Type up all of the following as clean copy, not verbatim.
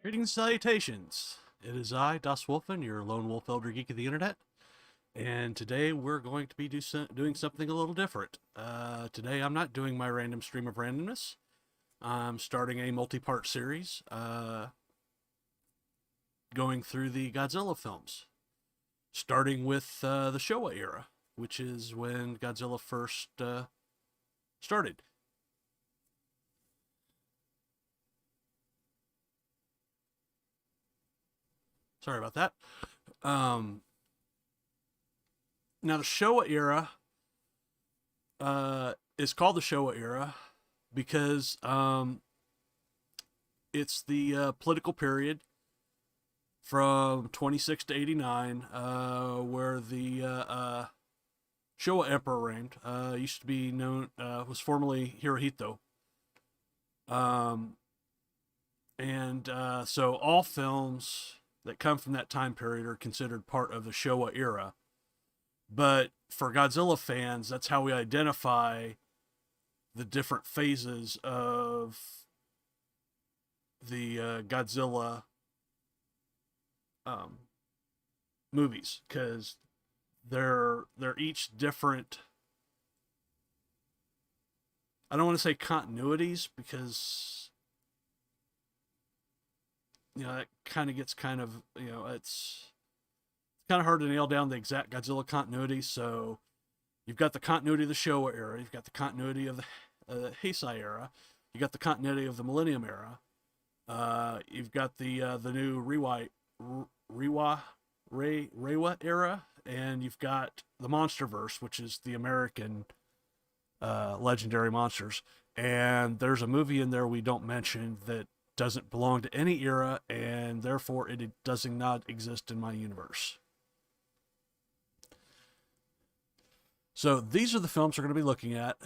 Greetings and salutations. It is I, Daswolfen, your lone wolf elder geek of the internet, and today we're going to be doing something a little different. Today I'm not doing my random stream of randomness. I'm starting a multi-part series, going through the Godzilla films, starting with the Showa era, which is when Godzilla first started. Sorry about that. Now, the Showa era is called the Showa era because it's the political period from 26 to 89, where the Showa emperor reigned. Used to be known, was formerly Hirohito. So all films that come from that time period are considered part of the Showa era. But for Godzilla fans, that's how we identify the different phases of the Godzilla movies, because they're each different. I don't want to say continuities, because it kind of gets it's kind of hard to nail down the exact Godzilla continuity. So you've got the continuity of the Showa era, you've got the continuity of the Heisei era, you got the continuity of the Millennium era, you've got the new Reiwa era, and you've got the MonsterVerse, which is the American legendary monsters. And there's a movie in there we don't mention that doesn't belong to any era, and therefore it does not exist in my universe. So these are the films we're going to be looking at.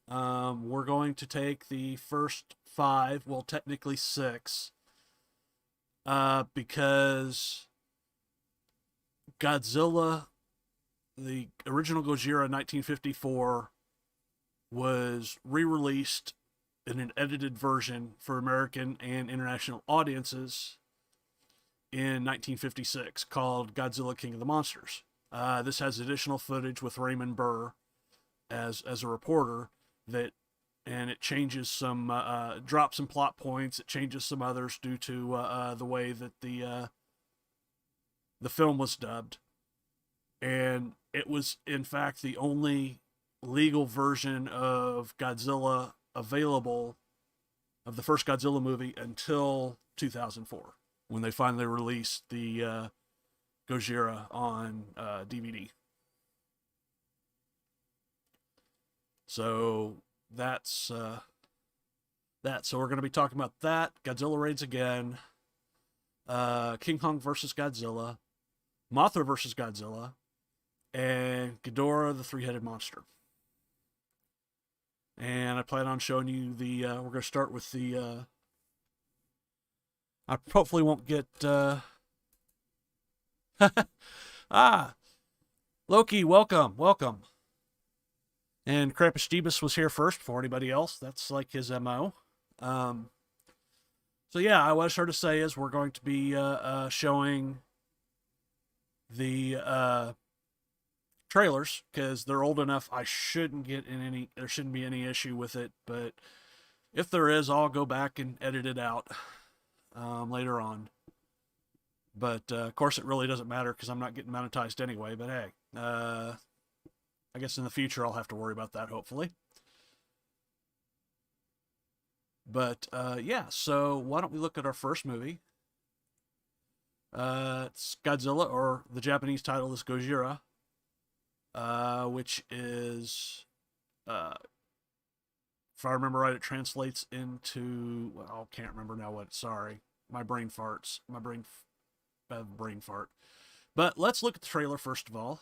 We're going to take the first 5, well, technically 6, because Godzilla, the original Gojira 1954, was re-released in an edited version for American and international audiences in 1956, called Godzilla King of the Monsters. This has additional footage with Raymond Burr as a reporter, and it changes some, drops some plot points. It changes some others due to the way that the film was dubbed, and it was in fact the only legal version of Godzilla available, of the first Godzilla movie, until 2004, when they finally released the Gojira on DVD. So that's that. So we're going to be talking about that. Godzilla raids again. King Kong versus Godzilla. Mothra versus Godzilla. And Ghidorah, the three-headed monster. And I plan on showing you the, we're going to start with the, I hopefully won't get, Loki, welcome. And Krampus Jeebus was here first before anybody else. That's like his MO. So yeah, what I started to say is we're going to be showing the trailers, because they're old enough. There shouldn't be any issue with it, but if there is, I'll go back and edit it out later on. But of course it really doesn't matter, because I'm not getting monetized anyway. But hey, I guess in the future I'll have to worry about that, hopefully. But yeah, so why don't we look at our first movie? It's Godzilla, or the Japanese title is Gojira, which is, if I remember right, it translates into, well, I can't remember now what, sorry. My brain farts. Brain fart. But let's look at the trailer first of all.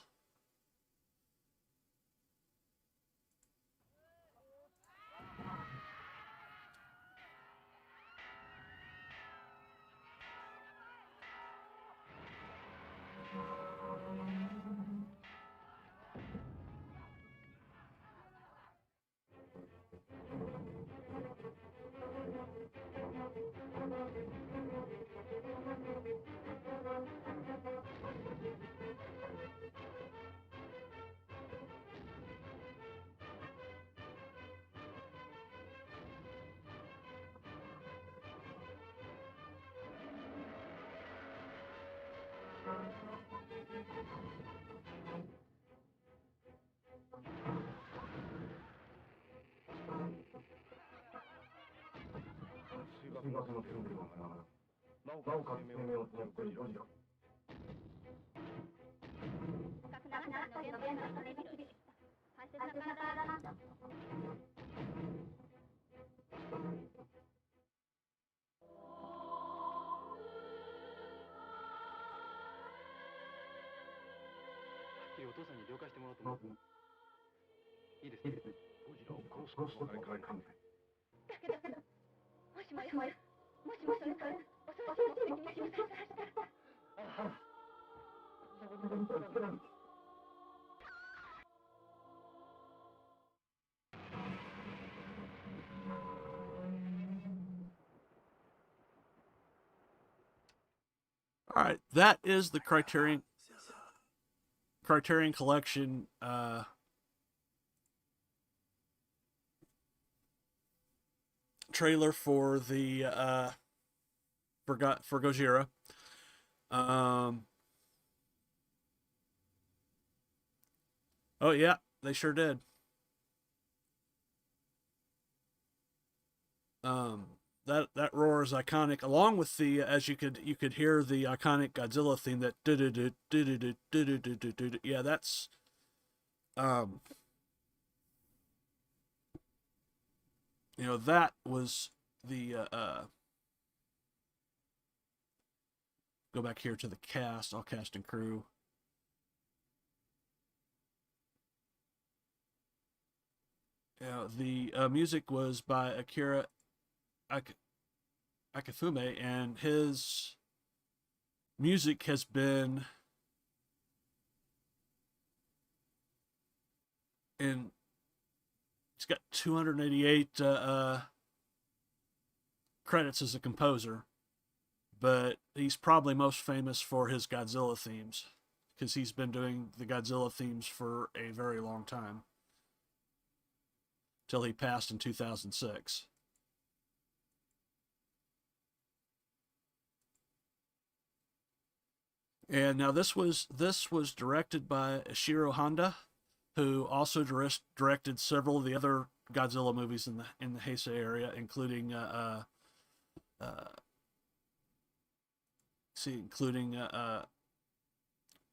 All right, that is the Criterion Collection trailer for the for Gojira. Um, oh yeah, they sure did. That roar is iconic, along with the as you could hear the iconic Godzilla theme that yeah, that's um that was the go back here to the cast, all cast and crew. Yeah, the music was by Akira Akafume, and his music has been in. He's got 288 credits as a composer, but he's probably most famous for his Godzilla themes because he's been doing the Godzilla themes for a very long time till he passed in 2006. And now this was directed by Ishiro Honda, who also directed several of the other Godzilla movies in the Heisei area, including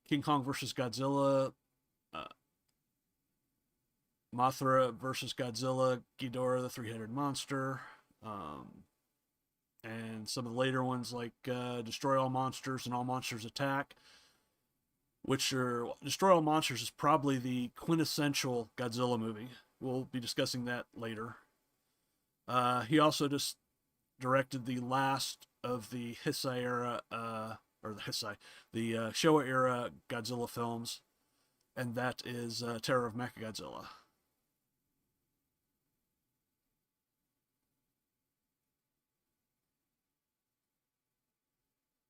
King Kong versus Godzilla, Mothra versus Godzilla, Ghidorah the Three-Headed Monster, and some of the later ones like Destroy All Monsters and All Monsters Attack, which are Destroy All Monsters is probably the quintessential Godzilla movie. We'll be discussing that later. He also just directed the last of the Heisei era, the Showa era Godzilla films, and that is Terror of Mechagodzilla.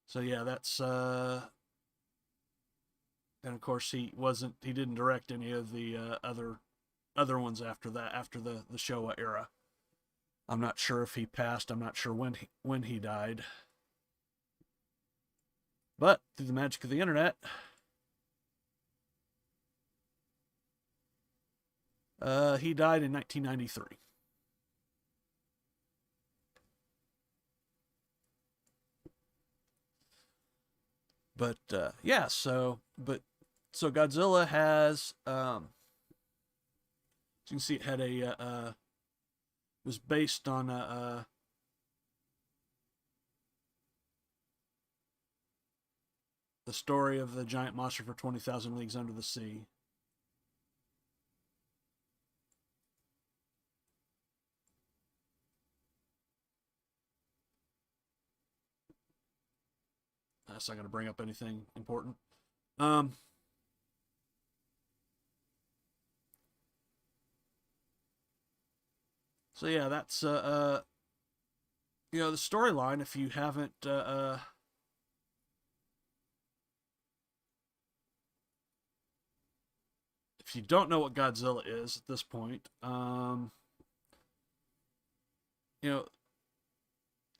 So yeah, that's and of course he didn't direct any of the other ones after that, after the Showa era. I'm not sure if he passed. I'm not sure when he died. But through the magic of the internet, he died in 1993. But yeah, so Godzilla has as you can see, it had a was based on the story of the giant monster for 20,000 Leagues Under the Sea. That's not going to bring up anything important. So yeah, that's the storyline. If you haven't if you don't know what Godzilla is at this point, the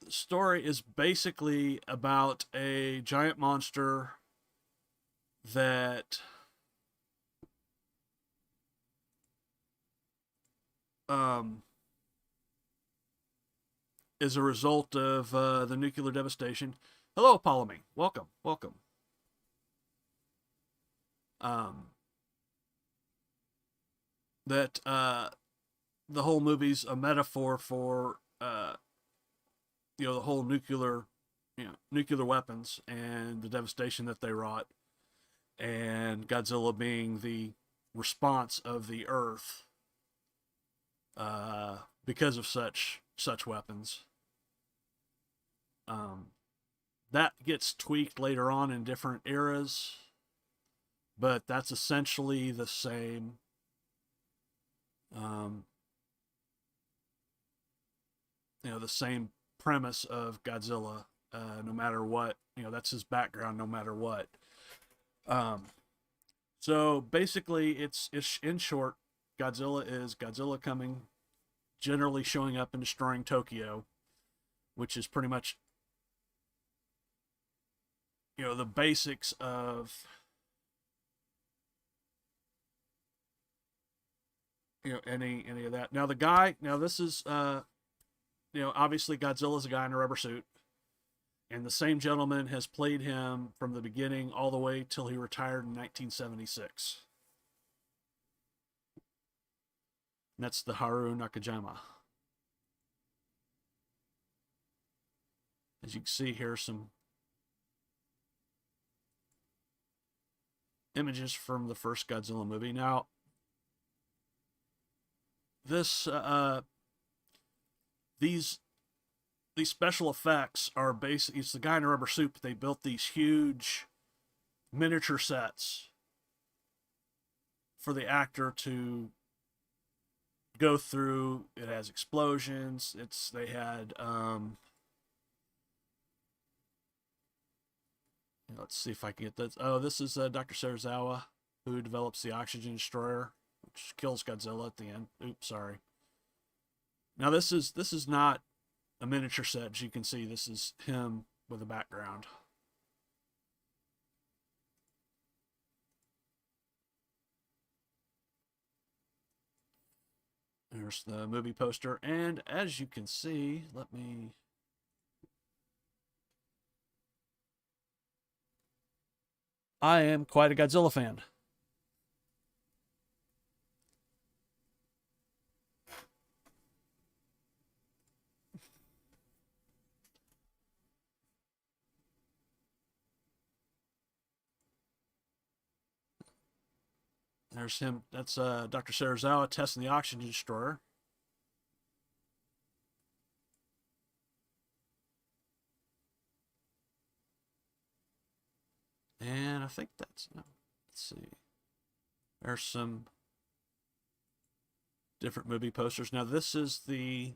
story is basically about a giant monster that um, is a result of the nuclear devastation. Hello, Ptolemy. Welcome, welcome. Um, that the whole movie's a metaphor for the whole nuclear weapons and the devastation that they wrought, and Godzilla being the response of the Earth because of such weapons. Um, that gets tweaked later on in different eras, but that's essentially the same. Um, the same premise of Godzilla. No matter what, that's his background. No matter what. Um, so basically, it's in short, Godzilla is Godzilla coming, generally showing up and destroying Tokyo, which is pretty much the basics of any of that. Now the guy, now this is obviously Godzilla's a guy in a rubber suit, and the same gentleman has played him from the beginning all the way till he retired in 1976. And that's the Haru Nakajima. As you can see here, some images from the first Godzilla movie. Now, this these special effects are basically, it's the guy in a rubber suit, but they built these huge miniature sets for the actor to go through. It has explosions. They had let's see if I can get this. Oh, this is Dr. Serizawa, who develops the oxygen destroyer, which kills Godzilla at the end. Oops, sorry. Now this is not a miniature set, as you can see. This is him with a background. There's the movie poster, and as you can see, I am quite a Godzilla fan. There's him. That's Dr. Serizawa testing the oxygen destroyer. And I think that's, no, let's see. There's some different movie posters. Now this is the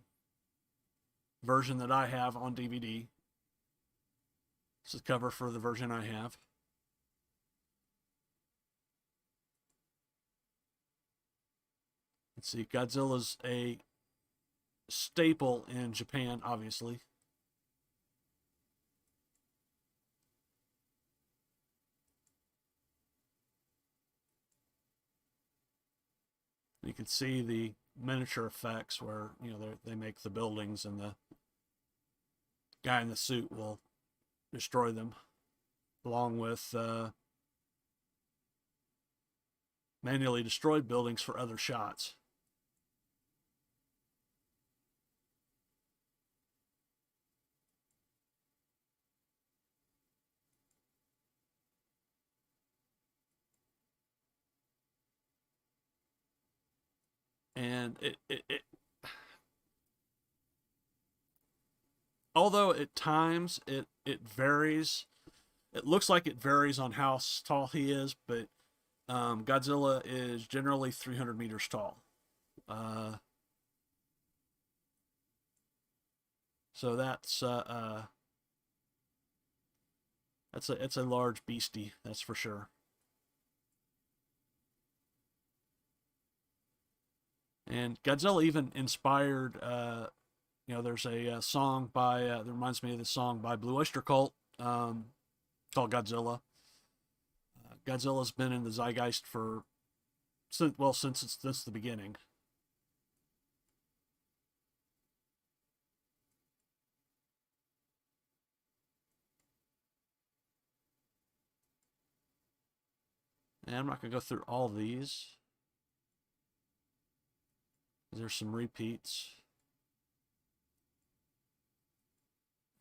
version that I have on DVD. This is the cover for the version I have. Let's see, Godzilla's a staple in Japan, obviously. You can see the miniature effects where they make the buildings, and the guy in the suit will destroy them, along with manually destroyed buildings for other shots. And it although at times it varies, it looks like it varies on how tall he is, but Godzilla is generally 300 meters tall. So it's a large beastie, that's for sure. And Godzilla even inspired, there's a song by, that reminds me of the song by Blue Oyster Cult, called Godzilla. Godzilla's been in the zeitgeist for since the beginning. And I'm not going to go through all these. There's some repeats.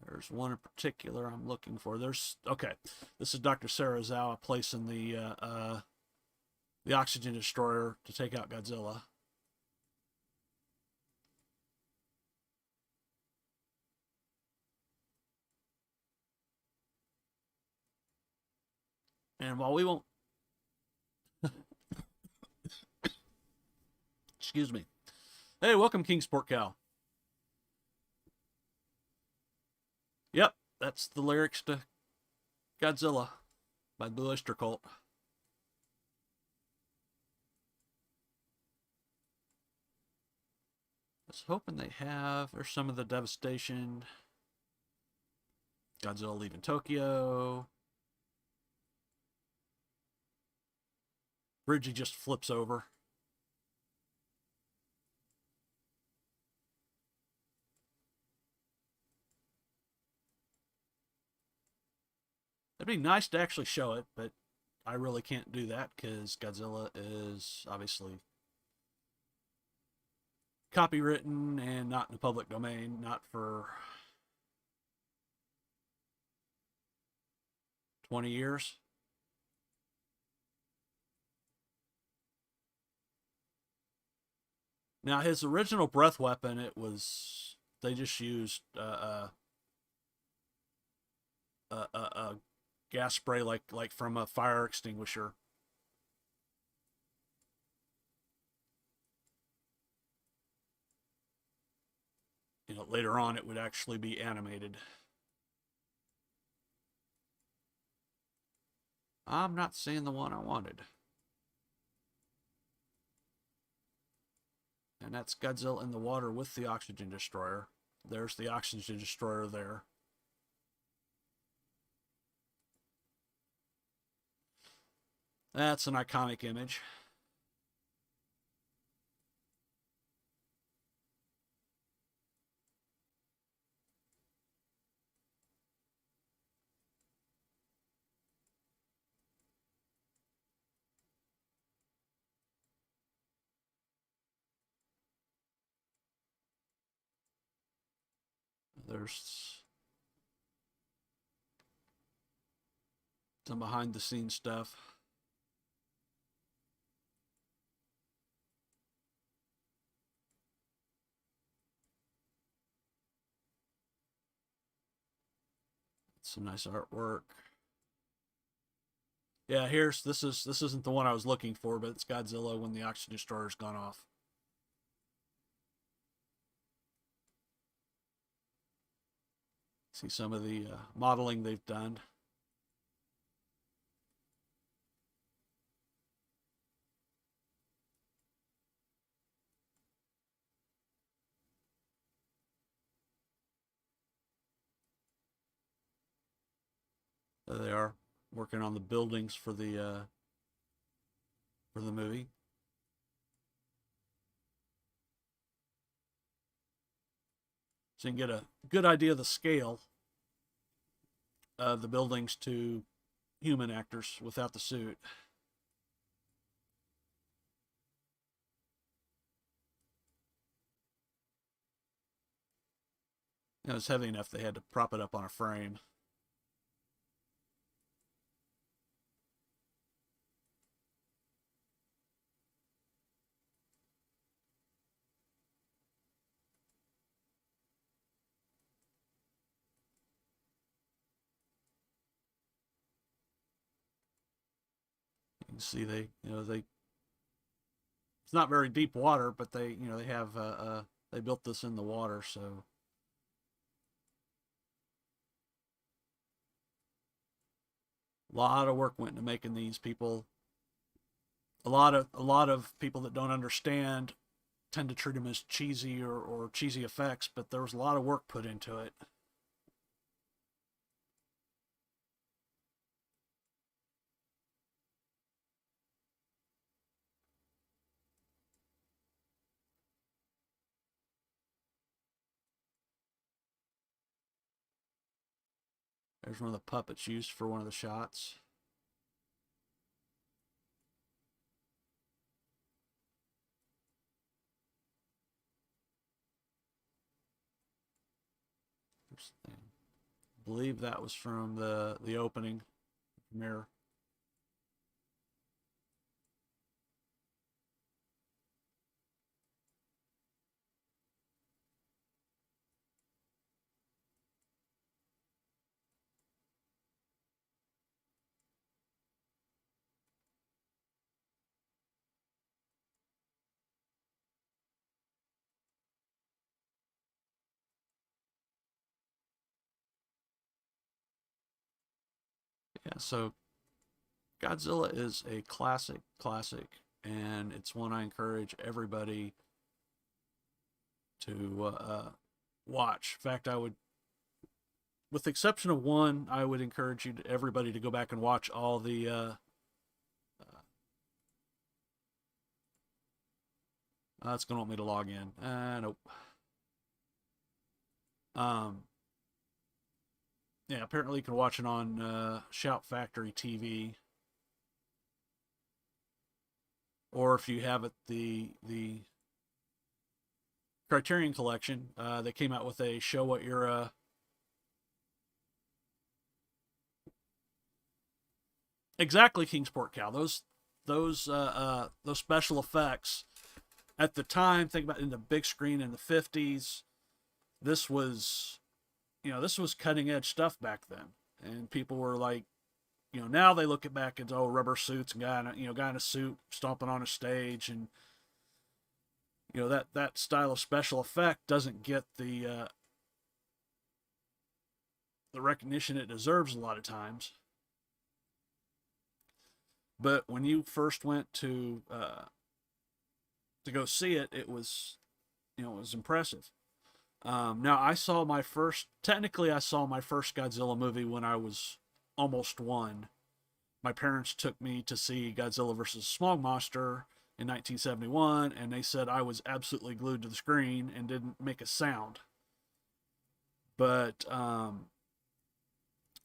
There's one in particular I'm looking for. Okay. This is Dr. Serizawa placing the oxygen destroyer to take out Godzilla. And while we won't excuse me. Hey, welcome, King Sport Cow. Yep, that's the lyrics to Godzilla by Blue Oyster Cult. I was hoping they have. There's some of the devastation. Godzilla leaving Tokyo. Bridgie just flips over. It'd be nice to actually show it, but I really can't do that because Godzilla is obviously copywritten and not in the public domain, not for 20 years. Now, his original breath weapon, they just used a gas spray like from a fire extinguisher. You know, later on it would actually be animated. I'm not seeing the one I wanted. And that's Godzilla in the water with the oxygen destroyer. There's the oxygen destroyer there. That's an iconic image. There's some behind the scenes stuff. Some nice artwork. Yeah, this isn't the one I was looking for, but it's Godzilla when the oxygen destroyer's gone off. See some of the modeling they've done. There they are, working on the buildings for the movie. So you can get a good idea of the scale of the buildings to human actors without the suit. It was heavy enough they had to prop it up on a frame. You can see they it's not very deep water, but they have they built this in the water, so a lot of work went into making these people. A lot of people that don't understand tend to treat them as cheesy or cheesy effects, but there was a lot of work put into it. There's one of the puppets used for one of the shots. I believe that was from the opening mirror. Yeah, so Godzilla is a classic, and it's one I encourage everybody to watch. In fact, I would, with the exception of one, I would encourage everybody to go back and watch all the. It's going to want me to log in. Nope. Um, yeah, apparently you can watch it on Shout Factory TV, or if you have it, the Criterion Collection. They came out with a Showa era exactly Kingsport Cow. Those special effects at the time. Think about in the big screen in the 50s. This was, this was cutting edge stuff back then, and people were like, now they look at back at rubber suits and guy in a suit stomping on a stage, and that style of special effect doesn't get the recognition it deserves a lot of times. But when you first went to go see it, it was impressive. Now I saw my first Godzilla movie when I was almost one. My parents took me to see Godzilla versus Smog Monster in 1971, and they said I was absolutely glued to the screen and didn't make a sound. But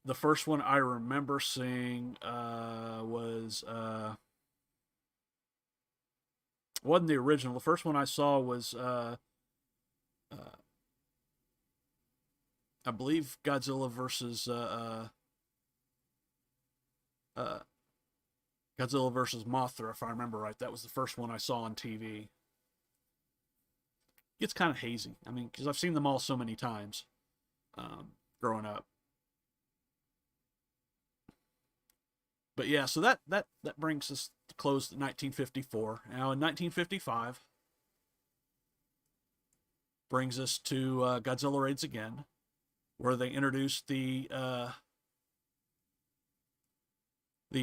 the first one I remember seeing was wasn't the original. The first one I saw was I believe Godzilla versus Godzilla versus Mothra, if I remember right. That was the first one I saw on TV. It's kind of hazy. I mean, because I've seen them all so many times growing up. But yeah, so that brings us to close to 1954. Now in 1955 brings us to Godzilla Raids Again, where they introduced the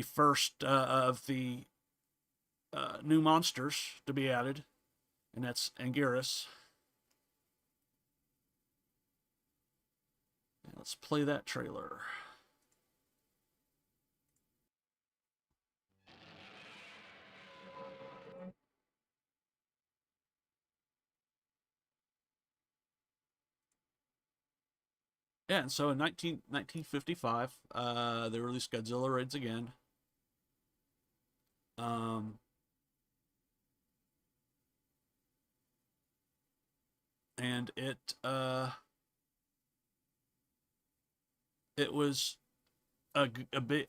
first of the new monsters to be added, and that's Anguirus. Let's play that trailer. Yeah, and so in 1955, they released Godzilla Raids Again. And it was a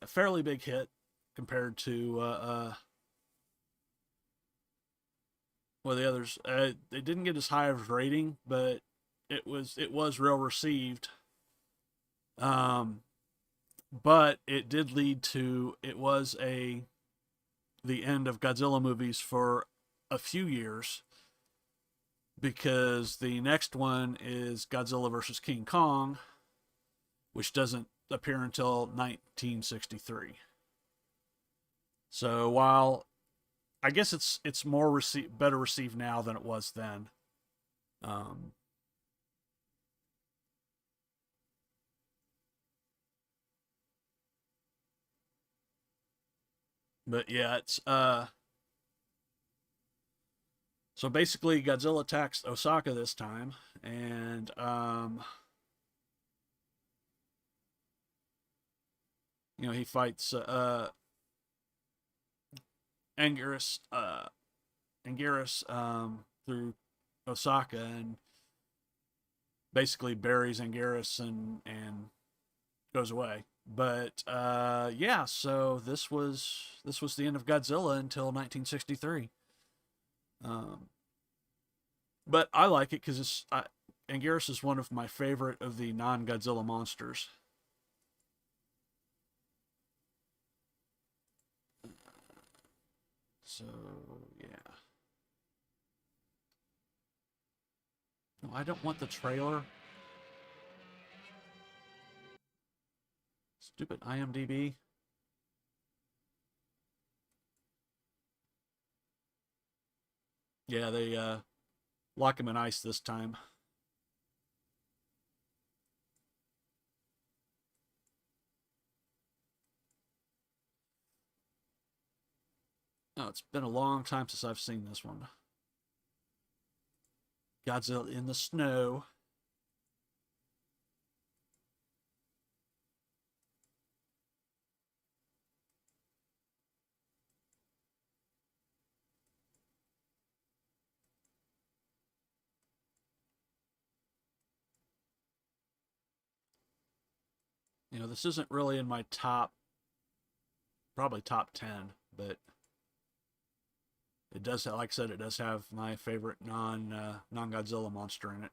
fairly big hit compared to well, the others. They didn't get as high of a rating, but it was well received. But it did lead to the end of Godzilla movies for a few years, because the next one is Godzilla versus King Kong, which doesn't appear until 1963. So while I guess it's better received now than it was then. But yeah, it's so basically Godzilla attacks Osaka this time, and He fights Anguirus, through Osaka and basically buries Anguirus and goes away. But yeah, so this was the end of Godzilla until 1963. Um, but I like it because Anguirus is one of my favorite of the non-Godzilla monsters. So yeah, no, I don't want the trailer. Stupid IMDb. Yeah, they lock him in ice this time. Oh, it's been a long time since I've seen this one. Godzilla in the snow. This isn't really in my probably top 10, but it does, like I said, it does have my favorite non Godzilla monster in it.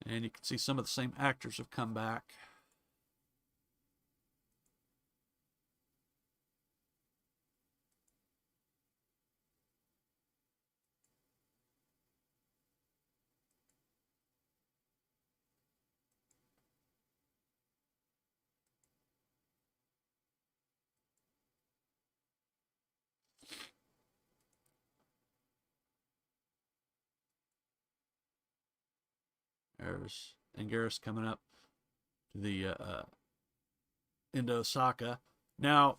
And you can see some of the same actors have come back. There's Anguirus coming up to the into Osaka. Now,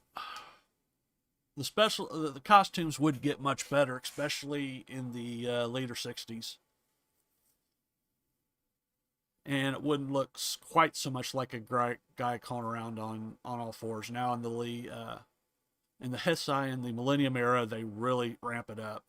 the costumes would get much better, especially in the later '60s, and it wouldn't look quite so much like a guy crawling around on all fours. Now in the Heisei and the Millennium era, they really ramp it up.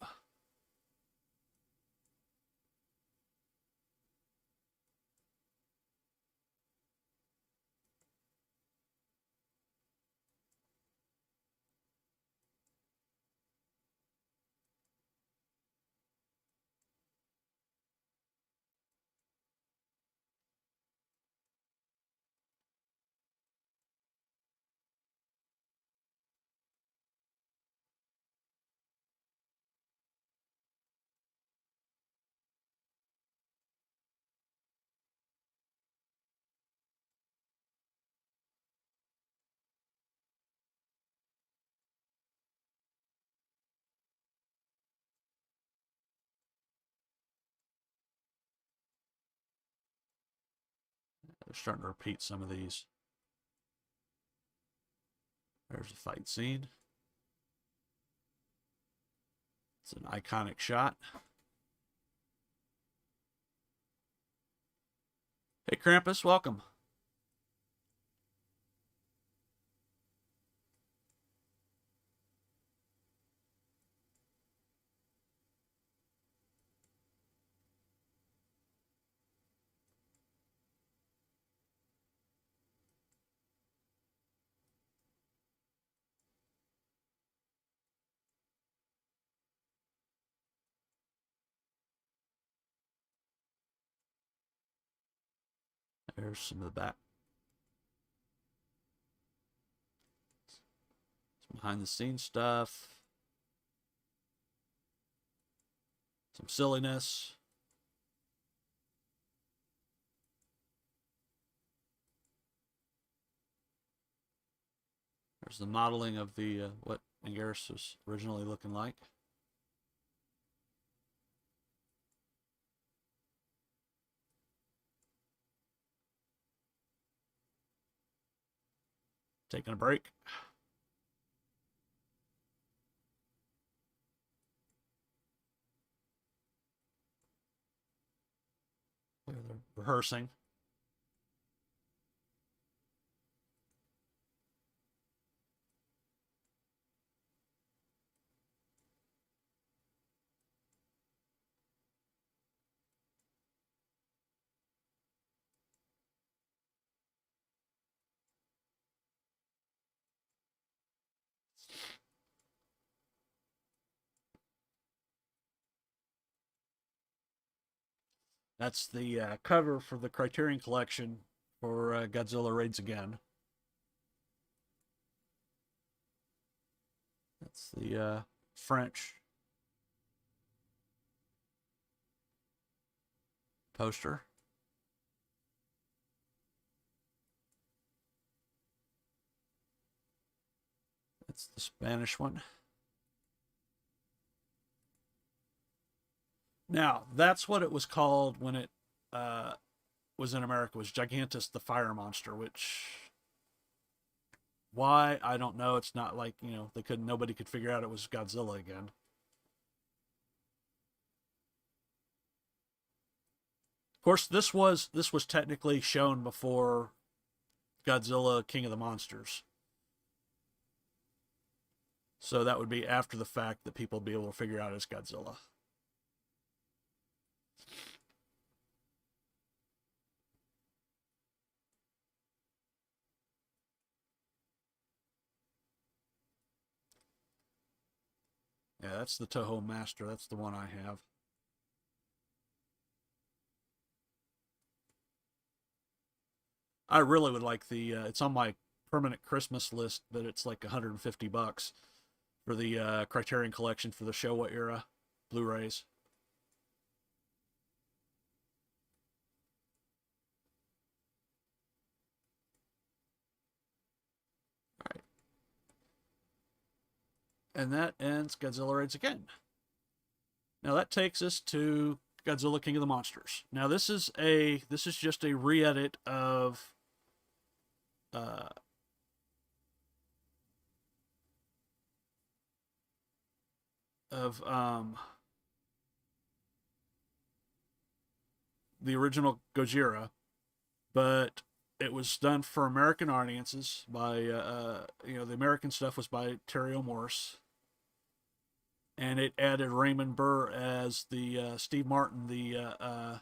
They're starting to repeat some of these. There's a fight scene. It's an iconic shot. Hey, Krampus, welcome. There's some of the back. Some behind the scenes stuff. Some silliness. There's the modeling of the what Anguirus was originally looking like. Taking a break. They're rehearsing. That's the cover for the Criterion Collection for Godzilla Raids Again. That's the French poster. That's the Spanish one. Now, that's what it was called when it was in America, was Gigantus the Fire Monster, which, why, I don't know. It's not like, nobody could figure out it was Godzilla again. Of course, this was technically shown before Godzilla King of the Monsters. So that would be after the fact that people would be able to figure out it's Godzilla. Yeah, that's the Toho Master. That's the one I have. I really would like the, it's on my permanent Christmas list, but it's like $150 for the Criterion Collection for the Showa era Blu-rays. All right. And that ends Godzilla Raids Again. Now that takes us to Godzilla King of the Monsters. Now this is just a re-edit of the original Gojira, but it was done for American audiences by the American stuff was by Terry O'Morris, and it added Raymond Burr as the Steve Martin, the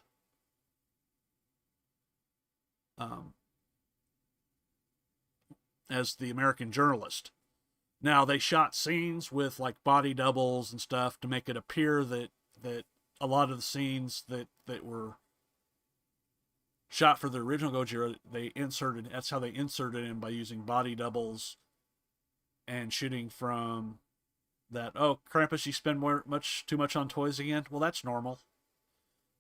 as the American journalist. Now they shot scenes with like body doubles and stuff to make it appear that a lot of the scenes that were shot for the original Gojira, that's how they inserted in, by using body doubles and shooting from that. Oh, Krampus, you spend too much on toys again? Well, that's normal.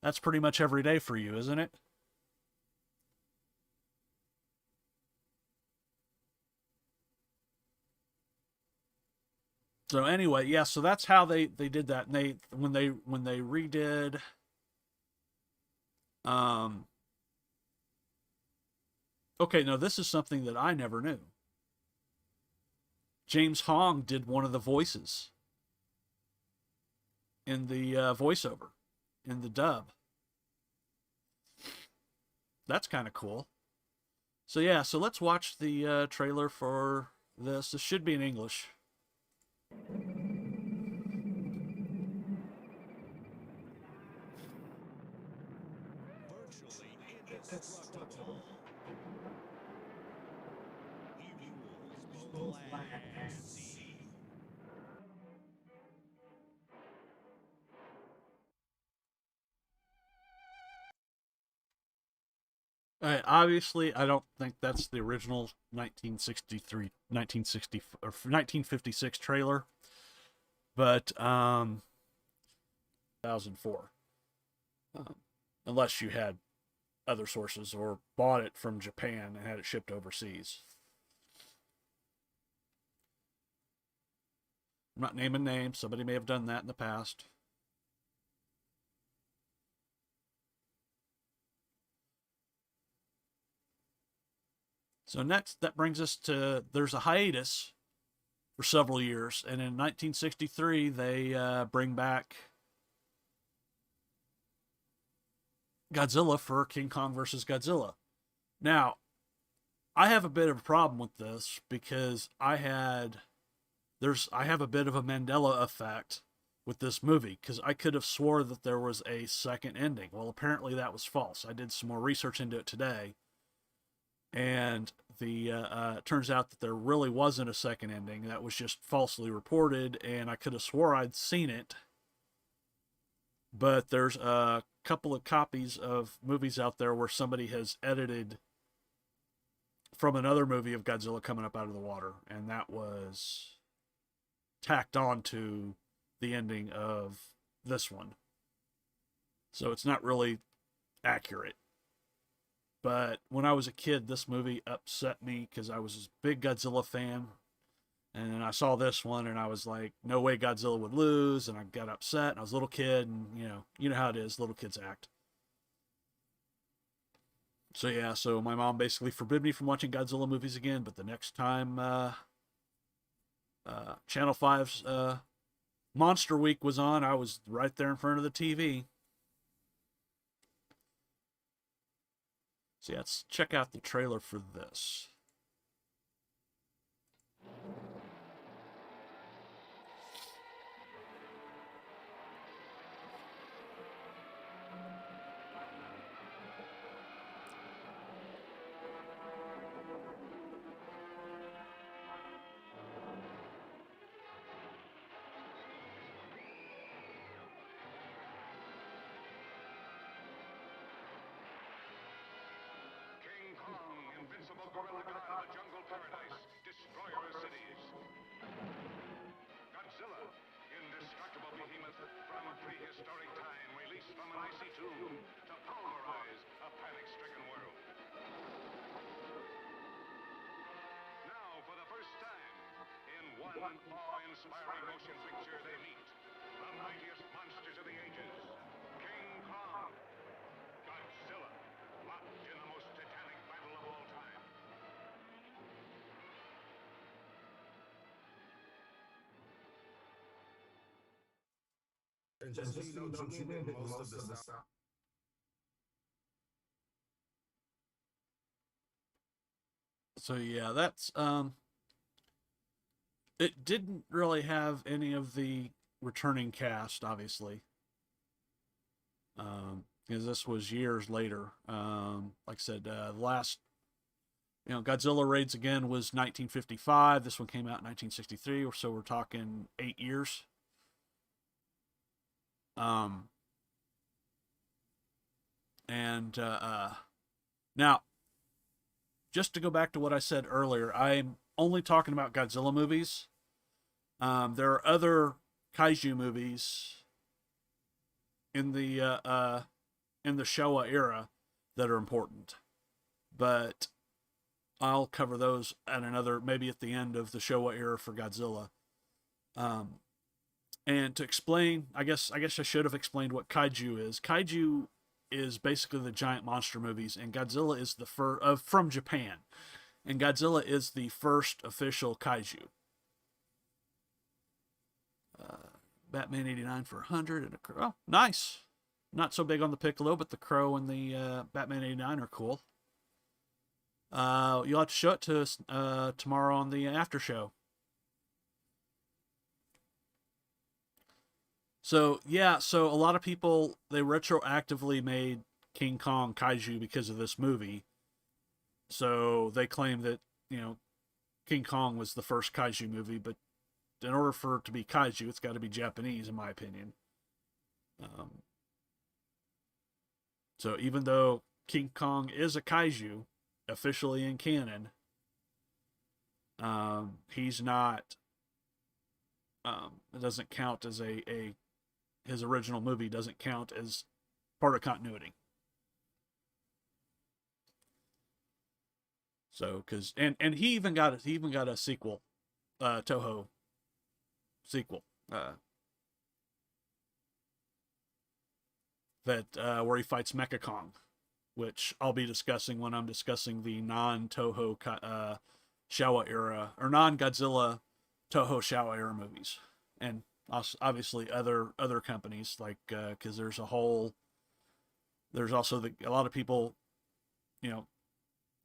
That's pretty much every day for you, isn't it? So anyway, yeah, so that's how they did that. And when they redid okay, no, this is something that I never knew. James Hong did one of the voices in the voiceover, in the dub. That's kind of cool. So yeah, so let's watch the trailer for this. This should be in English. Virtually indestructible. He rules both land and sea. Obviously, I don't think that's the original 1963, 1960, or 1956 trailer, but 2004. Unless you had other sources or bought it from Japan and had it shipped overseas. I'm not naming names. Somebody may have done that in the past. So next, that brings us to there's a hiatus for several years, and in 1963 they bring back Godzilla for King Kong versus Godzilla. Now, I have a bit of a problem with this because I have a bit of a Mandela effect with this movie because I could have swore that there was a second ending. Well, apparently that was false. I did some more research into it today, and the turns out that there really wasn't a second ending. That was just falsely reported, and I could have swore I'd seen it. But there's a couple of copies of movies out there where somebody has edited from another movie of Godzilla coming up out of the water, and that was tacked on to the ending of this one. So it's not really accurate. But when I was a kid, this movie upset me because I was a big Godzilla fan. And then I saw this one and I was like, no way Godzilla would lose. And I got upset and I was a little kid and you know how it is, little kids act. So yeah, so my mom basically forbid me from watching Godzilla movies again. But the next time Channel 5's Monster Week was on, I was right there in front of the TV. So yeah, let's check out the trailer for this. King Kong, invincible gorilla god of the jungle paradise, destroyer of cities. Godzilla, indestructible behemoth from prehistoric time, released from an icy tomb to pulverize a panic-stricken world. Now, for the first time, in one awe-inspiring motion picture, they meet the mightiest monsters of the ages, King Kong, Godzilla, locked in the most titanic battle of all time. And just so you know, Julian did most of the sound. So yeah, that's it didn't really have any of the returning cast, obviously. Because this was years later. Like I said, the last, Godzilla Raids Again was 1955. This one came out in 1963, so we're talking 8 years. And now, just to go back to what I said earlier, I'm only talking about Godzilla movies. There are other kaiju movies in the Showa era that are important, but I'll cover those at maybe at the end of the Showa era for Godzilla. And to explain, I guess I should have explained what kaiju is. Kaiju is basically the giant monster movies, and Godzilla is the first from Japan, and Godzilla is the first official kaiju. Batman 89 for 100 and a crow. Oh, nice. Not so big on the Piccolo, but the crow and the Batman 89 are cool. You'll have to show it to us tomorrow on the after show. So yeah, so a lot of people, they retroactively made King Kong kaiju because of this movie. So they claim that, King Kong was the first kaiju movie, but in order for it to be kaiju, it's got to be Japanese, in my opinion. So even though King Kong is a kaiju, officially in canon, he's not, it doesn't count as his original movie doesn't count as part of continuity. So, and he even got a sequel, Toho sequel, that where he fights Mecha Kong which I'll be discussing when I'm discussing the non-Toho Showa era, or non-Godzilla Toho Showa era movies, and obviously other companies, like because there's also a lot of people, you know,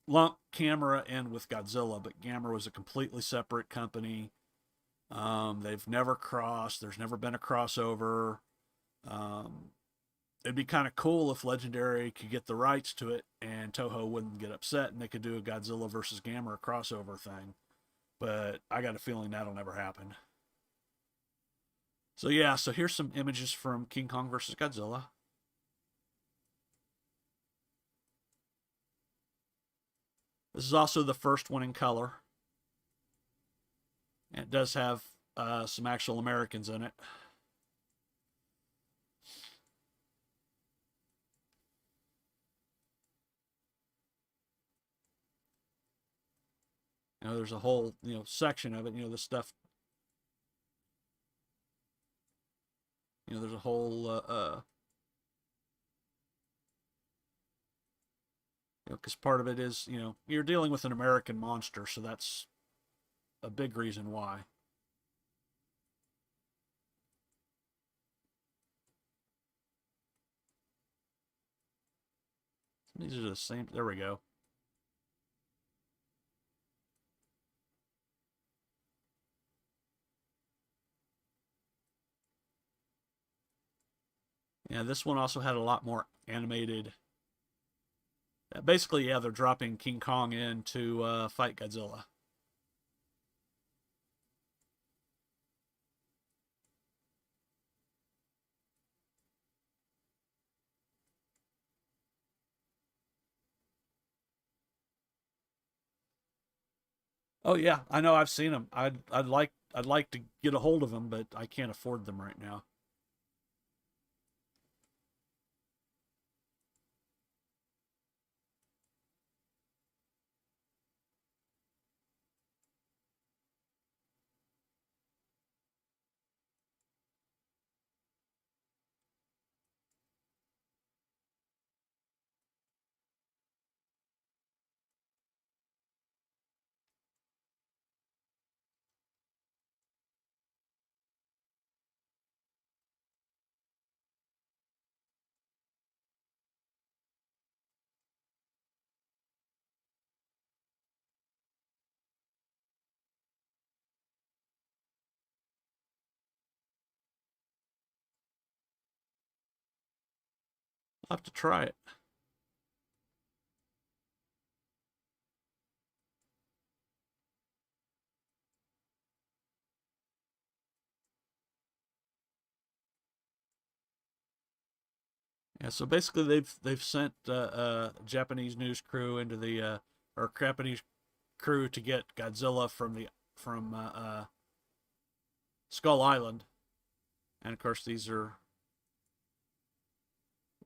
lump Camera in with Godzilla, but Gamera was a completely separate company. They've never crossed. There's never been a crossover. It'd be kind of cool if Legendary could get the rights to it and Toho wouldn't get upset and they could do a Godzilla versus Gamera crossover thing. But I got a feeling that'll never happen. So yeah, so here's some images from King Kong versus Godzilla. This is also the first one in color. And it does have some actual Americans in it. You know, there's a whole, section of it. The stuff. There's a whole, because part of it is, you're dealing with an American monster, so that's a big reason why. These are the same. There we go. Yeah, this one also had a lot more animated. Basically, yeah, they're dropping King Kong in to fight Godzilla. Oh yeah, I know. I've seen them. I'd like to get a hold of them, but I can't afford them right now. I'll have to try it. Yeah, so basically they've sent Japanese news crew into the or Japanese crew to get Godzilla from Skull Island, and of course these are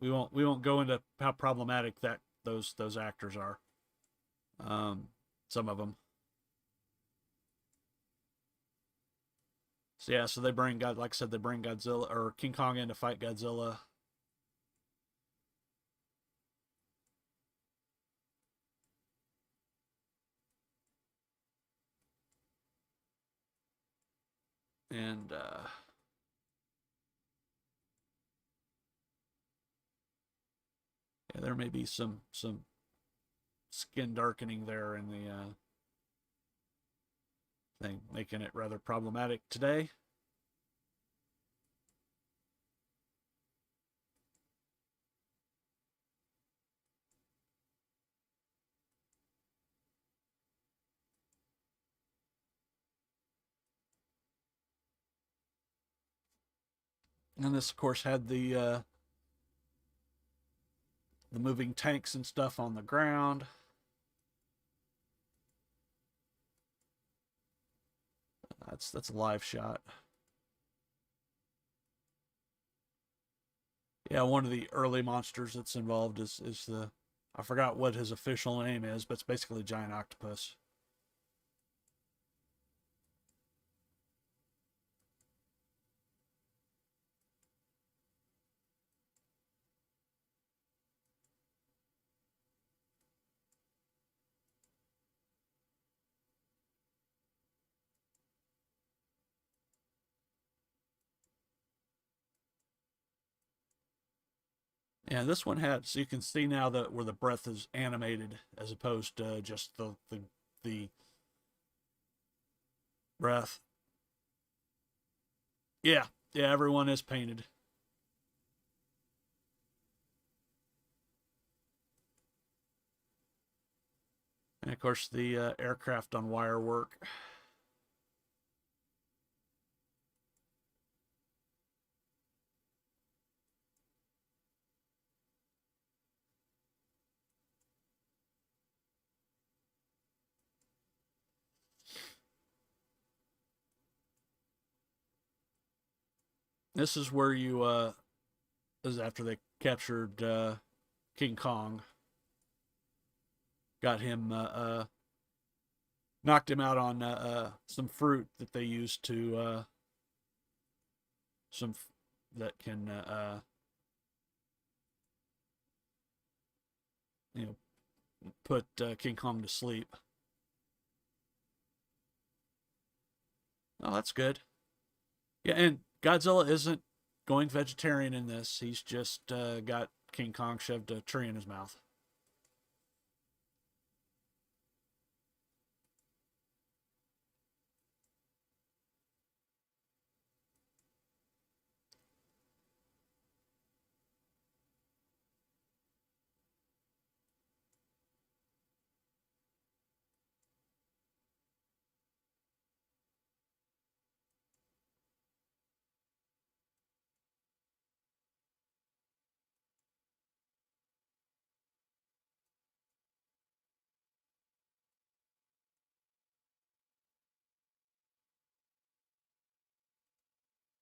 we won't go into how problematic that those actors are. Some of them. So yeah, so they bring God, like I said, they bring Godzilla or King Kong in to fight Godzilla. And yeah, there may be some skin darkening there in the thing, making it rather problematic today. And this, of course, had the moving tanks and stuff on the ground. That's a live shot. Yeah, one of the early monsters that's involved is the, I forgot what his official name is, but it's basically a giant octopus. Yeah, this one had, so you can see now that where the breath is animated as opposed to just the breath. Yeah, yeah, everyone is painted. And of course, the aircraft on wire work. This is where you, this is after they captured King Kong. Got him, knocked him out on some fruit that they used to, some that can, you know, put King Kong to sleep. Oh, that's good. Yeah, and Godzilla isn't going vegetarian in this. He's just got King Kong shoved a tree in his mouth.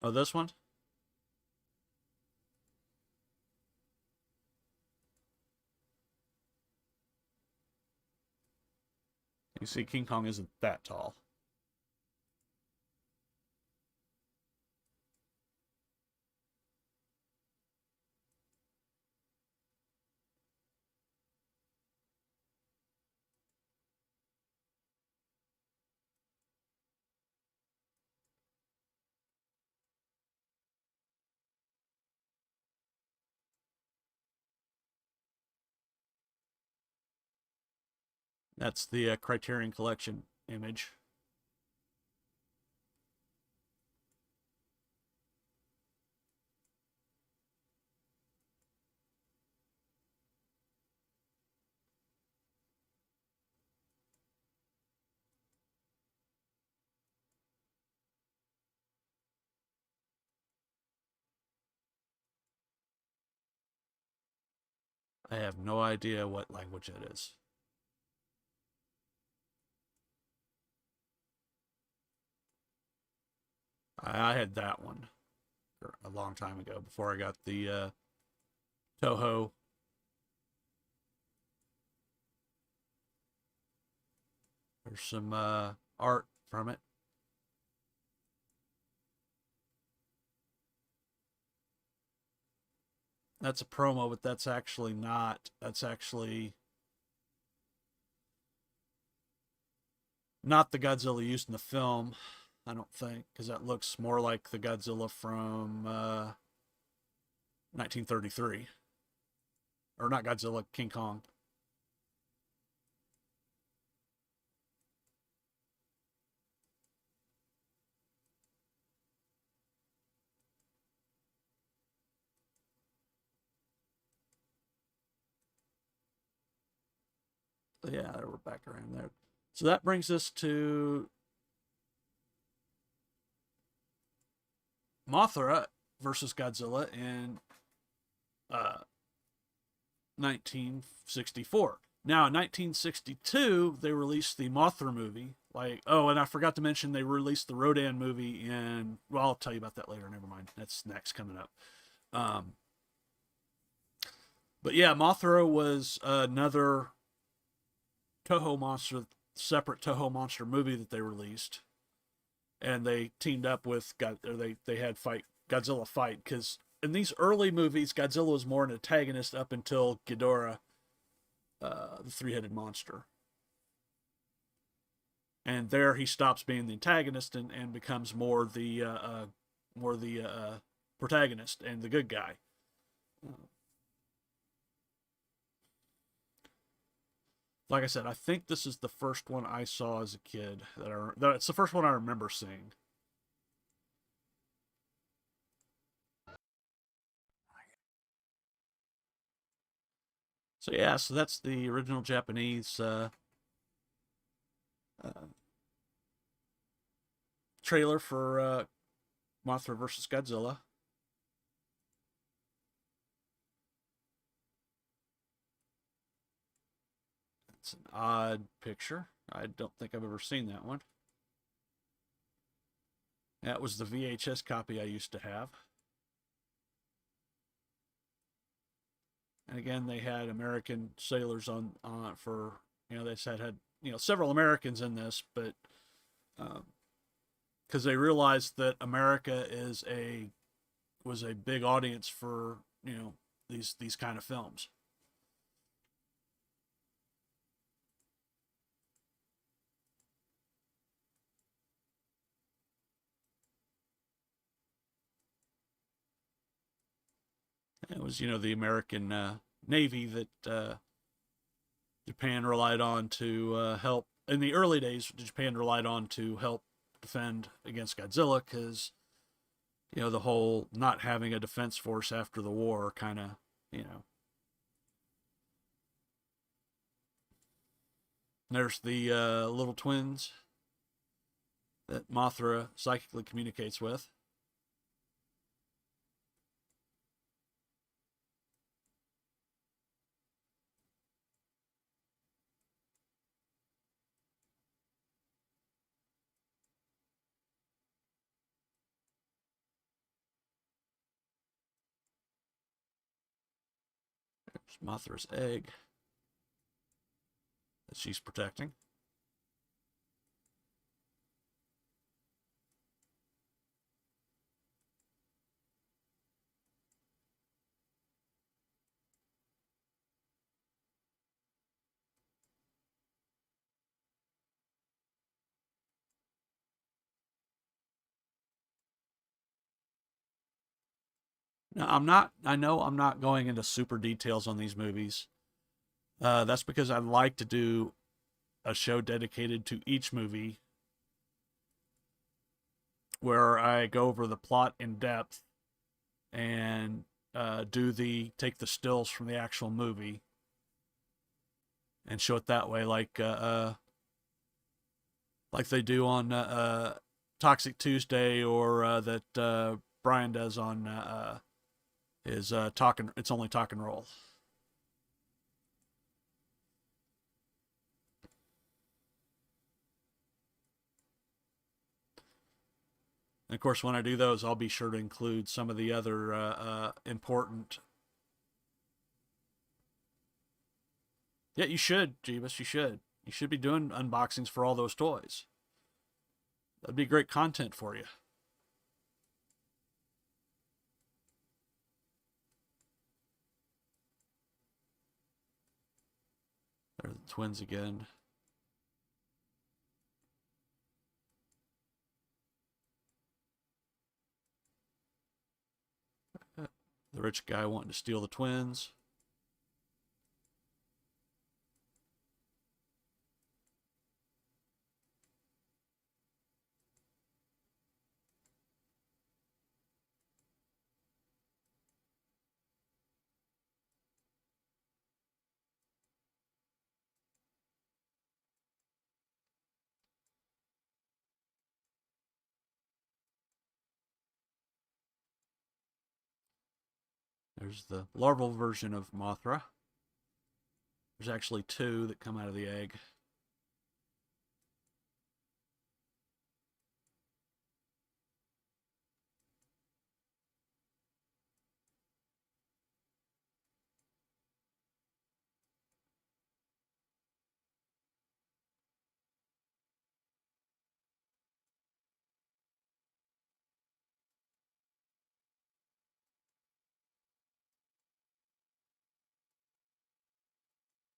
Oh, this one? You see, King Kong isn't that tall. That's the Criterion Collection image. I have no idea what language it is. I had that one a long time ago before I got the Toho. There's some art from it. That's a promo, but that's actually not. That's actually not the Godzilla used in the film. I don't think, because that looks more like the Godzilla from 1933, or not Godzilla, King Kong. Yeah, we're back around there. So that brings us to Mothra versus Godzilla in 1964. Now, in 1962, they released the Mothra movie. Like, oh, and I forgot to mention they released the Rodan movie in. Well, I'll tell you about that later. Never mind. That's next coming up. But yeah, Mothra was another Toho monster, separate Toho monster movie that they released, and they teamed up with they had fight Godzilla fight, because in these early movies Godzilla was more an antagonist up until Ghidorah, the three-headed monster, and there he stops being the antagonist and becomes more the protagonist and the good guy. like I said, I think this is the first one I saw as a kid. It's the first one I remember seeing. So yeah, so that's the original Japanese uh, trailer for Mothra versus Godzilla. It's an odd picture. I don't think I've ever seen that one. That was the VHS copy I used to have. And again, they had American sailors on it for, they had several Americans in this, but because they realized that America was a big audience for these kind of films. It was the American Navy that Japan relied on to help in the early days. Japan relied on to help defend against Godzilla because the whole not having a defense force after the war kind of There's the little twins that Mothra psychically communicates with. There's Mothra's egg that she's protecting. Now, I know I'm not going into super details on these movies. That's because I'd like to do a show dedicated to each movie where I go over the plot in depth and take the stills from the actual movie and show it that way, like they do on Toxic Tuesday, or that Brian does on his talking. It's only talk and roll. And of course, when I do those, I'll be sure to include some of the other important. Yeah, you should, Jeebus. You should. You should be doing unboxings for all those toys. That'd be great content for you. There are the twins again. The rich guy wanting to steal the twins. There's the larval version of Mothra. There's actually two that come out of the egg.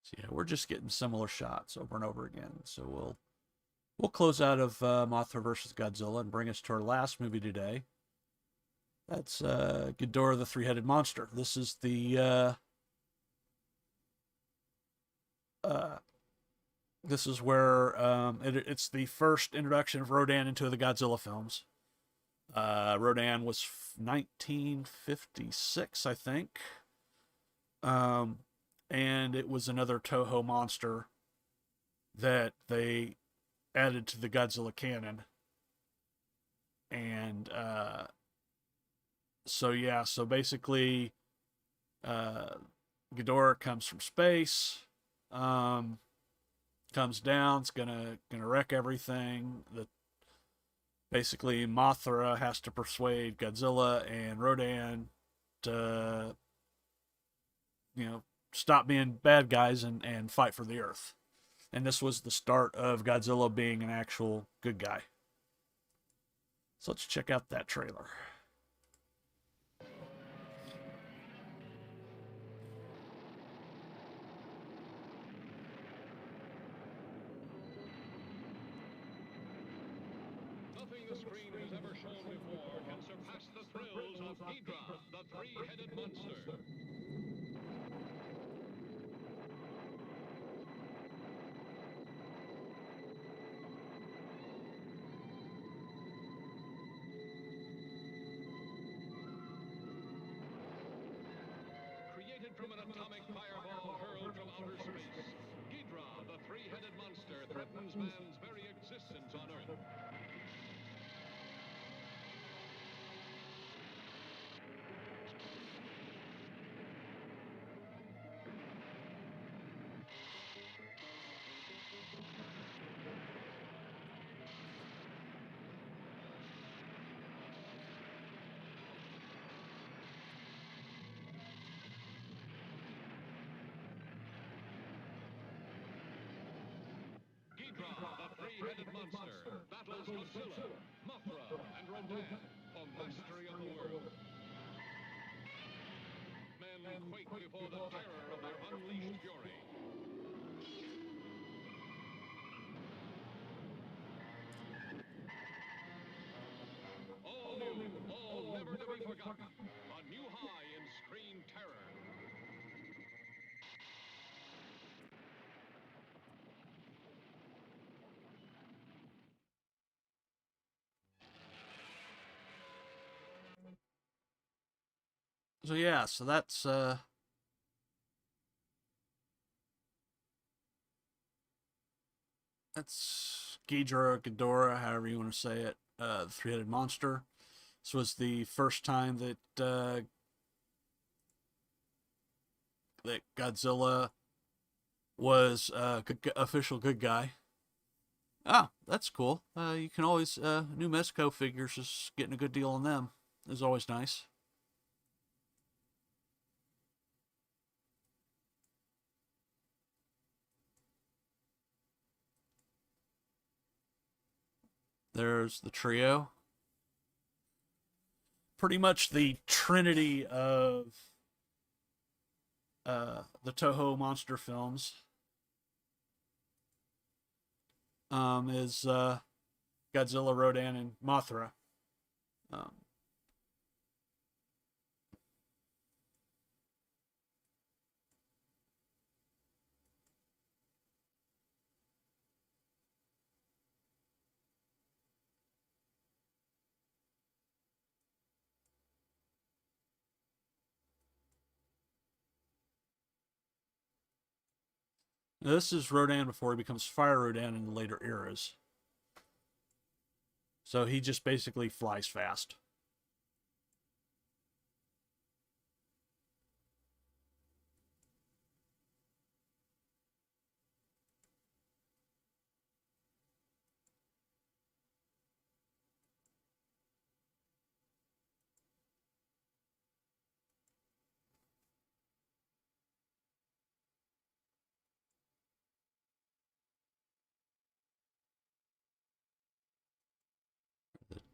So yeah, we're just getting similar shots over and over again. So we'll close out of Mothra versus Godzilla and bring us to our last movie today. That's Ghidorah the Three-Headed Monster. This is the This is where it's the first introduction of Rodan into the Godzilla films. Rodan was 1956, I think. And it was another Toho monster that they added to the Godzilla canon. And so basically, Ghidorah comes from space, comes down, it's gonna wreck everything. Basically Mothra has to persuade Godzilla and Rodan to, stop being bad guys and fight for the Earth. And this was the start of Godzilla being an actual good guy. So let's check out that trailer. Nothing the screen has ever shown before can surpass the thrills of Ghidorah, the three-headed monster. Created from an atomic fireball hurled from outer space, Ghidorah, the three-headed monster, threatens man's very existence on Earth. Ghidorah, the three-headed monster, battles Godzilla, Mothra, and Rodan for mastery of the world. Men quake before the terror of their unleashed fury. All new, all never to be forgotten. A new high in screen terror. So that's Ghidorah, however you want to say it, the three-headed monster. This was the first time that Godzilla was official good guy. Ah, that's cool. You can always New Mexico figures is getting a good deal on them. Is always nice. There's the trio. Pretty much the trinity of the Toho monster films is Godzilla, Rodan, and Mothra. Um, this is Rodan before he becomes Fire Rodan in the later eras. So he just basically flies fast.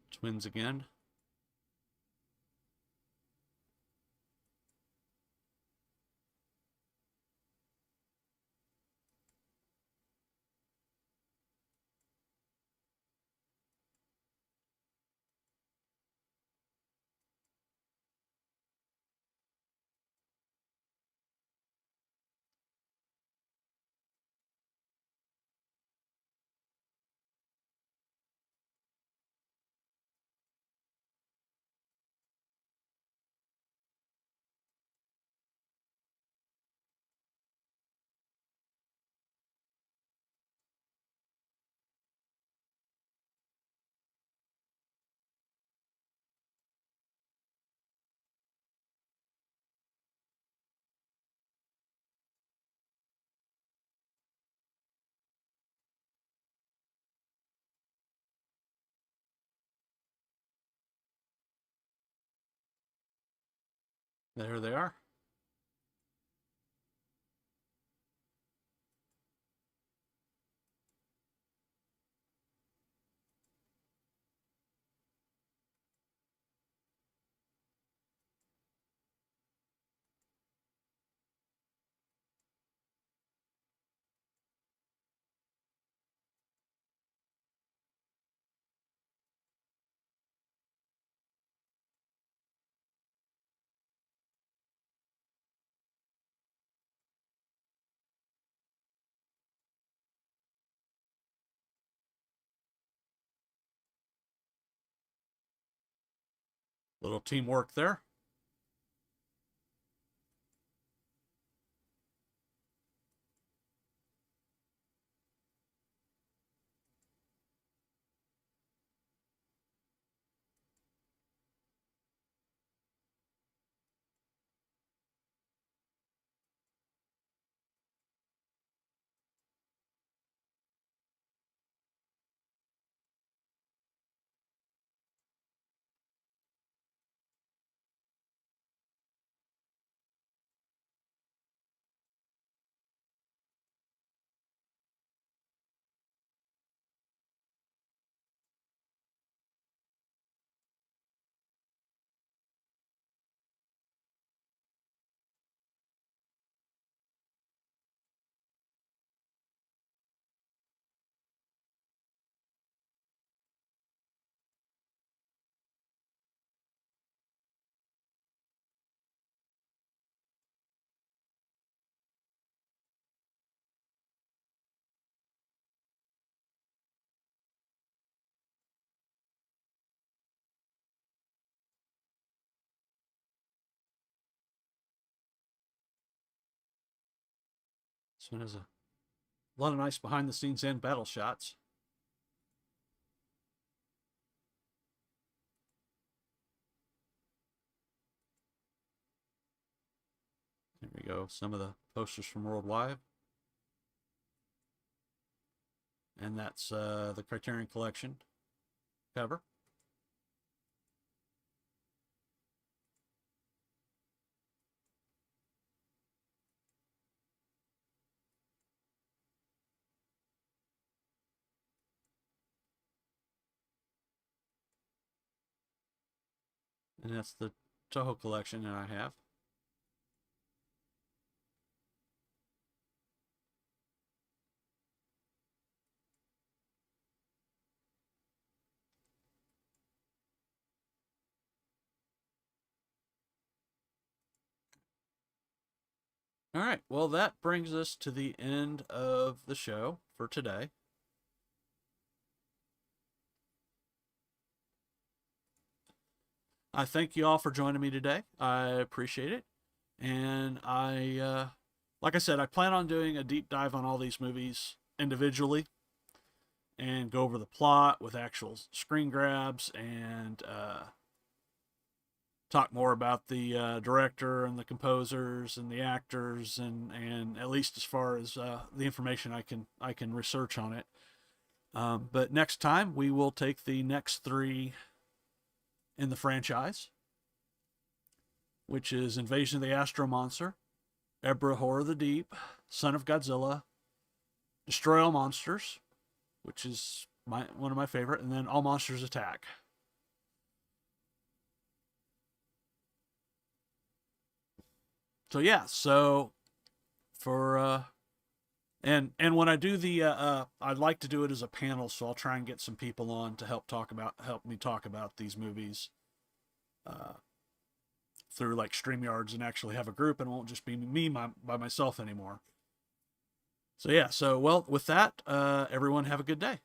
Twins again. There they are. Little teamwork there. This one has a lot of nice behind the scenes and battle shots. There we go. Some of the posters from Worldwide. And that's the Criterion Collection cover. And that's the Toho collection that I have. All right, well, that brings us to the end of the show for today. I thank you all for joining me today. I appreciate it. And like I said, I plan on doing a deep dive on all these movies individually and go over the plot with actual screen grabs and talk more about the director and the composers and the actors and at least as far as the information I can research on it. But next time we will take the next 3 in the franchise, which is Invasion of the Astro Monster, Ebra Horror of the Deep, Son of Godzilla, Destroy All Monsters, which is one of my favorite, and then All Monsters Attack. So yeah, so for and when I do the I'd like to do it as a panel, so I'll try and get some people on to help me talk about these movies through like StreamYards and actually have a group, and it won't just be me by myself anymore. So yeah, so well, with that, everyone have a good day.